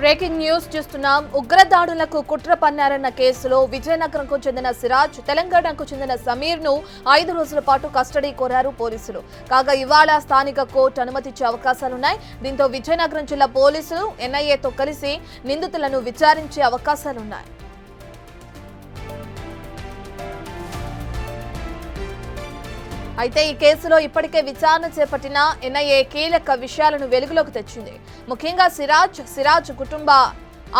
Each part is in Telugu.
బ్రేకింగ్ న్యూస్ చూస్తున్నాం. ఉగ్రదాడులకు కుట్ర పన్నారన్న కేసులో విజయనగరంకు చెందిన సిరాజ్, తెలంగాణకు చెందిన సమీర్ ను 5 రోజుల పాటు కస్టడీ కోరారు పోలీసులు. కాగా ఇవాళ స్థానిక కోర్టు అనుమతిచ్చే అవకాశాలున్నాయి. దీంతో విజయనగరం జిల్లా పోలీసులు ఎన్ఐఏతో కలిసి నిందితులను విచారించే అవకాశాలున్నాయి. అయితే ఈ కేసులో ఇప్పటికే విచారణ చేపట్టిన ఎన్ఐఏ కీలక విషయాలను వెలుగులోకి తెచ్చింది. ముఖ్యంగా సిరాజ్ కుటుంబ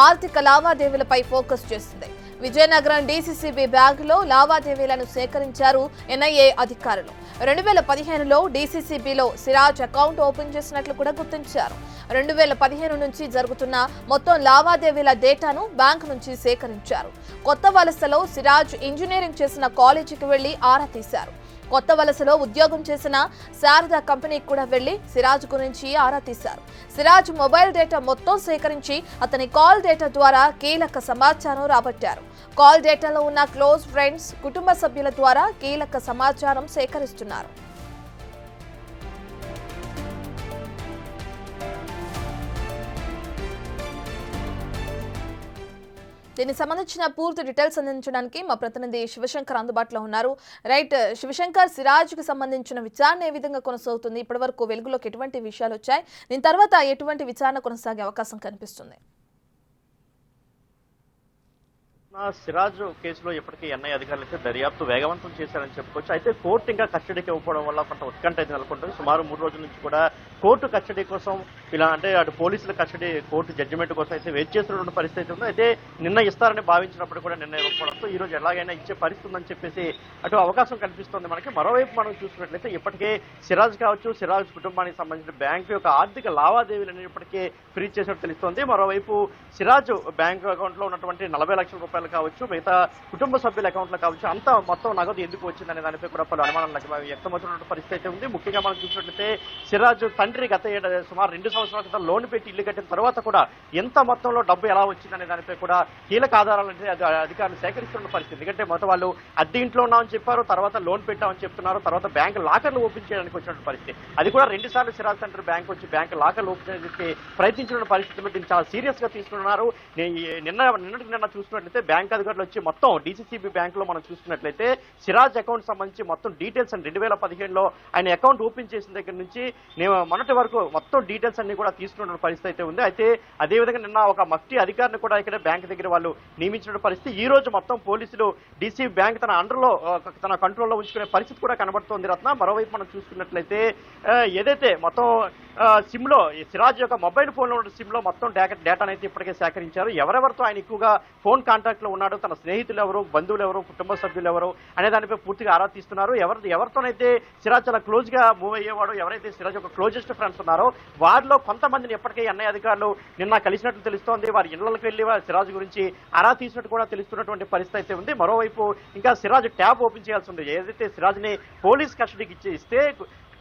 ఆర్థిక లావాదేవీలపై ఫోకస్ చేసింది. విజయనగరం డీసీసీబీ బ్యాంకులో లావాదేవీలను సేకరించారు ఎన్ఐఏ అధికారులు. 2015లో డీసీసీబీలో సిరాజ్ అకౌంట్ ఓపెన్ చేసినట్లు కూడా గుర్తించారు. 2015 నుంచి జరుగుతున్న మొత్తం లావాదేవీల డేటాను బ్యాంకు నుంచి సేకరించారు. కొత్త వలసలో సిరాజ్ ఇంజనీరింగ్ చేసిన కాలేజీకి వెళ్లి ఆరా తీశారు. కొత్త వలసలో ఉద్యోగం చేసిన శారదా కంపెనీకి కూడా వెళ్లి సిరాజ్ గురించి ఆరా తీశారు. సిరాజ్ మొబైల్ డేటా మొత్తం సేకరించి అతని కాల్ డేటా ద్వారా కీలక సమాచారం రాబట్టారు. కాల్ డేటాలో ఉన్న క్లోజ్ ఫ్రెండ్స్, కుటుంబ సభ్యుల ద్వారా కీలక సమాచారం సేకరిస్తున్నారు. దీనికి సంబంధించిన పూర్తి డీటెయిల్స్ అందించడానికి మా ప్రతినిధి శివశంకర్ అందుబాటులో ఉన్నారు. రైట్ శివశంకర్, సిరాజ్ కి సంబంధించిన విచారణ ఏ విధంగా కొనసాగుతుంది? ఇప్పటివరకు వెలుగులోకి ఎటువంటి విషయాలు వచ్చాయి? దీని తర్వాత ఎటువంటి విచారణ కొనసాగే అవకాశం కనిపిస్తుంది? సిరాజ్ కేసులో ఇప్పటికీ ఎన్ఐ అధికారులు అయితే దర్యాప్తు వేగవంతం చేశారని చెప్పుకోవచ్చు. అయితే కోర్టు ఇంకా కస్టడీకి ఇవ్వడం వల్ల కొంత ఉత్కంఠ అయితే నెలకొంటుంది. సుమారు 3 రోజుల నుంచి కూడా కోర్టు కస్టడీ కోసం ఇలా అంటే అటు పోలీసుల కస్టడీ, కోర్టు జడ్జిమెంట్ కోసం అయితే వెయిట్ చేస్తున్న పరిస్థితి ఉంది. అయితే నిన్న ఇస్తారని భావించినప్పుడు కూడా నిన్న ఇవ్వకపోవడంతో ఈ రోజు ఎలాగైనా ఇచ్చే పరిస్థితి ఉందని చెప్పేసి అటు అవకాశం కనిపిస్తోంది మనకి. మరోవైపు మనం చూసుకున్నట్లయితే ఇప్పటికే సిరాజ్ కావచ్చు, సిరాజ్ కుటుంబానికి సంబంధించిన బ్యాంకు యొక్క ఆర్థిక లావాదేవీలను ఇప్పటికే ఫ్రీజ్ చేసినట్టు తెలుస్తోంది. మరోవైపు సిరాజ్ బ్యాంకు అకౌంట్ లో ఉన్నటువంటి 40 లక్షల రూపాయలు కావచ్చు, మిగతా కుటుంబ సభ్యుల అకౌంట్లో కావచ్చు, అంతా మొత్తం నగదు ఎందుకు వచ్చిందనే దానిపై కూడా పలు అనుమానాలు వ్యక్తమవుతున్న పరిస్థితి ఉంది. ముఖ్యంగా మనం చూసినట్లయితే సిరాజ్ తండ్రి గత సుమారు 2 సంవత్సరాల క్రితం లోన్ పెట్టి ఇల్లు కట్టిన తర్వాత కూడా ఎంత మొత్తంలో డబ్బు ఎలా వచ్చిందనే దానిపై కూడా కీలక ఆధారాలంటే అధికారులు సేకరిస్తున్న పరిస్థితి. ఎందుకంటే మొత్తం వాళ్ళు అద్దె ఇంట్లో ఉన్నామని చెప్పారు, తర్వాత లోన్ పెట్టామని చెప్తున్నారు, తర్వాత బ్యాంకు లాకర్లు ఓపెన్ చేయడానికి వచ్చిన పరిస్థితి. అది కూడా 2 సార్లు సిరాజ్ తండ్రి బ్యాంకు వచ్చి బ్యాంకు లాకర్లు ఓపెన్ చేయడానికి ప్రయత్నించిన పరిస్థితుల్లో దీన్ని చాలా సీరియస్ గా తీసుకున్నారు. నిన్న చూసినట్లయితే బ్యాంక్ అధికారులు వచ్చి మొత్తం డీసీసీబీ బ్యాంక్ లో మనం చూసుకున్నట్లయితే సిరాజ్ అకౌంట్ సంబంధించి మొత్తం డీటెయిల్స్ అని 2015లో ఆయన అకౌంట్ ఓపెన్ చేసిన దగ్గర నుంచి మొన్నటి వరకు మొత్తం డీటెయిల్స్ అన్ని కూడా తీసుకున్న పరిస్థితి అయితే ఉంది. అయితే అదేవిధంగా నిన్న ఒక మఫ్టీ అధికారిని కూడా ఇక్కడ బ్యాంక్ దగ్గర వాళ్ళు నియమించిన పరిస్థితి. ఈ రోజు మొత్తం పోలీసులు డీసీ బ్యాంక్ తన అండర్లో తన కంట్రోల్లో ఉంచుకునే పరిస్థితి కూడా కనబడుతోంది రత్న. మరోవైపు మనం చూసుకున్నట్లయితే ఏదైతే మొత్తం సిమ్ లో సిరాజ్ యొక్క మొబైల్ ఫోన్ లో ఉన్న సిమ్ లో మొత్తం డేటాను అయితే ఇప్పటికే సేకరించారు. ఎవరెవరితో ఆయన ఎక్కువగా ఫోన్ కాంటాక్ట్ లో ఉన్నాడు, తన స్నేహితులు ఎవరు, బంధువులు ఎవరు, కుటుంబ సభ్యులు ఎవరు అనే దానిపై పూర్తిగా ఆరా తీస్తున్నారు. ఎవరితోనైతే సిరాజ్ చాలా క్లోజ్ గా మూవ్ అయ్యేవాడు, ఎవరైతే సిరాజ్ యొక్క క్లోజెస్ట్ ఫ్రెండ్స్ ఉన్నారో వారిలో కొంతమందిని ఎప్పటికే ఎన్ఐ అధికారులు నిన్న కలిసినట్లు తెలుస్తోంది. వారి ఇళ్లకి వెళ్లి సిరాజ్ గురించి ఆరా తీసినట్టు కూడా తెలుస్తున్నటువంటి పరిస్థితి అయితే ఉంది. మరోవైపు ఇంకా సిరాజ్ ట్యాబ్ ఓపెన్ చేయాల్సి ఉంది. ఏదైతే సిరాజ్ ని పోలీస్ కస్టడీకి ఇస్తే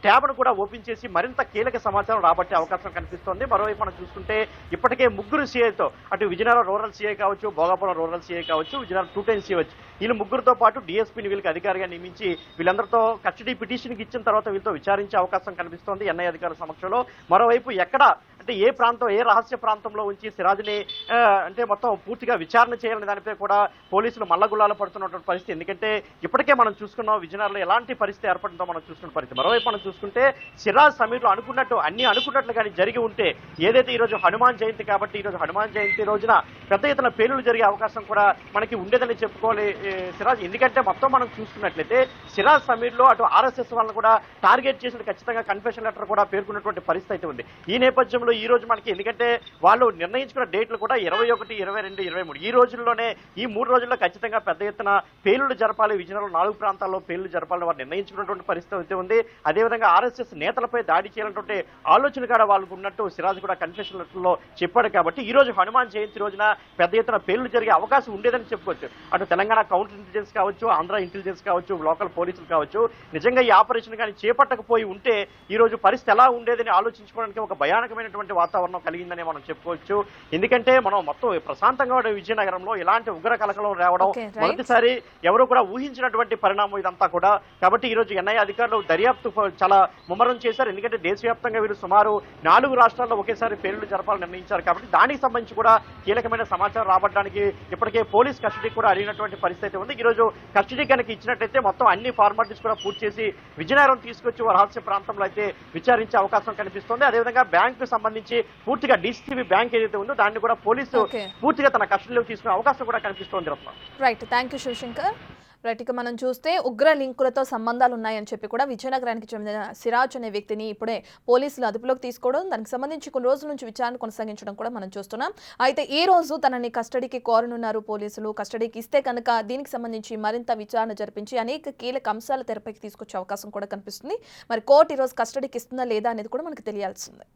ట్యాబ్ను కూడా ఓపెన్ చేసి మరింత కీలక సమాచారం రాబట్టే అవకాశం కనిపిస్తోంది. మరోవైపు మనం చూసుకుంటే ఇప్పటికే 3 సీఐతో అటు విజయనగరం రూరల్ సీఐ కావచ్చు, భోగాపురం రూరల్ సీఐ కావచ్చు, విజయనగరం 2 టైమ్స్ సీఐ వీళ్ళు 3తో పాటు డిఎస్పీని వీళ్ళకి అధికారిగా నియమించి వీళ్ళందరితో కస్టడీ పిటిషన్కి ఇచ్చిన తర్వాత వీళ్ళతో విచారించే అవకాశం కనిపిస్తోంది ఎన్ఐ అధికారుల సమక్షంలో. మరోవైపు ఎక్కడ అంటే ఏ ప్రాంతం, ఏ రహస్య ప్రాంతంలో ఉంచి సిరాజ్ని అంటే మొత్తం పూర్తిగా విచారణ చేయాలనే దానిపై కూడా పోలీసులు మల్లగుల్లాలు పడుతున్నటువంటి పరిస్థితి. ఎందుకంటే ఇప్పటికే మనం చూసుకున్నాం విజయనగరంలో ఎలాంటి పరిస్థితి ఏర్పడిందో మనం చూసుకున్న పరిస్థితి. మరోవైపు మనం చూసుకుంటే సిరాజ్ సమీర్లో అనుకున్నట్లు కానీ జరిగి ఉంటే ఏదైతే ఈ రోజు హనుమాన్ జయంతి కాబట్టి ఈ రోజు హనుమాన్ జయంతి రోజున పెద్ద ఎత్తున పేలులు జరిగే అవకాశం కూడా మనకి ఉండేదని చెప్పుకోవాలి సిరాజ్. ఎందుకంటే మొత్తం మనం చూసుకున్నట్లయితే సిరాజ్ సమీర్లో అటు ఆర్ఎస్ఎస్ వాళ్ళని కూడా టార్గెట్ చేసిన ఖచ్చితంగా కన్ఫెషన్ లెటర్ కూడా పేర్కొన్నటువంటి పరిస్థితి అయితే ఉంది. ఈ నేపథ్యంలో ఈ రోజు మనకి ఎందుకంటే వాళ్ళు నిర్ణయించుకున్న డేట్లు కూడా 21, 22, 23 ఈ రోజుల్లోనే ఈ 3 రోజుల్లో ఖచ్చితంగా పెద్ద ఎత్తున పేలుళ్లు జరపాలి, విజయనగరం 4 ప్రాంతాల్లో పేలుళ్లు జరపాలని వారు నిర్ణయించుకున్నటువంటి పరిస్థితి అయితే ఉంది. అదేవిధంగా ఆర్ఎస్ఎస్ నేతలపై దాడి చేయాలన్నటువంటి ఆలోచన కూడా వాళ్ళకు ఉన్నట్టు సిరాజ్ కూడా కన్ఫెషన్ లెటర్లో చెప్పాడు. కాబట్టి ఈ రోజు హనుమాన్ జయంతి రోజున పెద్ద ఎత్తున పేలుళ్లు జరిగే అవకాశం ఉండేదని చెప్పుకోవచ్చు. అటు తెలంగాణ కౌంటర్ ఇంటెలిజెన్స్ కావచ్చు, ఆంధ్ర ఇంటెలిజెన్స్ కావచ్చు, లోకల్ పోలీసులు కావచ్చు, నిజంగా ఈ ఆపరేషన్ కానీ చేపట్టకపోయి ఉంటే ఈ రోజు పరిస్థితి ఎలా ఉండేదని ఆలోచించుకోవడానికి ఒక భయానకమైనటువంటి ఉన్నటువంటి వాతావరణం కలిగిందని మనం చెప్పుకోవచ్చు. ఎందుకంటే మనం మొత్తం ప్రశాంతంగా ఉండే విజయనగరంలో ఇలాంటి ఉగ్ర కలకలం రావడం Okay, right. మొదటిసారి ఎవరు కూడా ఊహించినటువంటి పరిణామం ఇదంతా కూడా. కాబట్టి ఈ రోజు ఎన్ఐఏ అధికారులు దర్యాప్తు చాలా ముమ్మరం చేశారు. ఎందుకంటే దేశవ్యాప్తంగా వీళ్ళు సుమారు 4 రాష్ట్రాల్లో ఒకేసారి పేలుళ్లు జరపాలని నిర్ణయించారు. కాబట్టి దానికి సంబంధించి కూడా కీలకమైన సమాచారం రాబట్టడానికి ఇప్పటికే పోలీస్ కస్టడీ కూడా అడిగినటువంటి పరిస్థితి ఉంది. ఈ రోజు కస్టడీ కనుక ఇచ్చినట్టయితే మొత్తం అన్ని ఫార్మాలిటీస్ కూడా పూర్తి చేసి విజయనగరం తీసుకొచ్చి రహస్య ప్రాంతంలో అయితే విచారించే అవకాశం కనిపిస్తోంది. అదేవిధంగా బ్యాంకు సంబంధించి పూర్తిగా డీసీబీ బ్యాంక్ ఏదైతే ఉందో దాన్ని కూడా పోలీసు Okay. పూర్తిగా తన కస్టడీలోకి తీసుకునే అవకాశం కూడా కనిపిస్తోంది Ratna. Right, thank you Shivashankar. Right, ఇక మనం చూస్తే ఉగ్ర లింకులతో సంబంధాలు ఉన్నాయని చెప్పి కూడా విజయనగరానికి చెందిన సిరాజ్ అనే వ్యక్తిని ఇప్పుడే పోలీసులు అదుపులోకి తీసుకోవడం, దానికి సంబంధించి కొన్ని రోజుల నుంచి విచారణ కొనసాగించడం కూడా మనం చూస్తున్నాం. అయితే ఈ రోజు తనని కస్టడీకి కోరనున్నారు పోలీసులు. కస్టడీకి ఇస్తే కనుక దీనికి సంబంధించి మరింత విచారణ జరిపించి అనేక కీలక అంశాల తెరపైకి తీసుకొచ్చే అవకాశం కూడా కనిపిస్తుంది. మరి కోర్టు ఈ రోజు కస్టడీకి ఇస్తుందా లేదా అనేది కూడా మనకు తెలియాల్సిందే.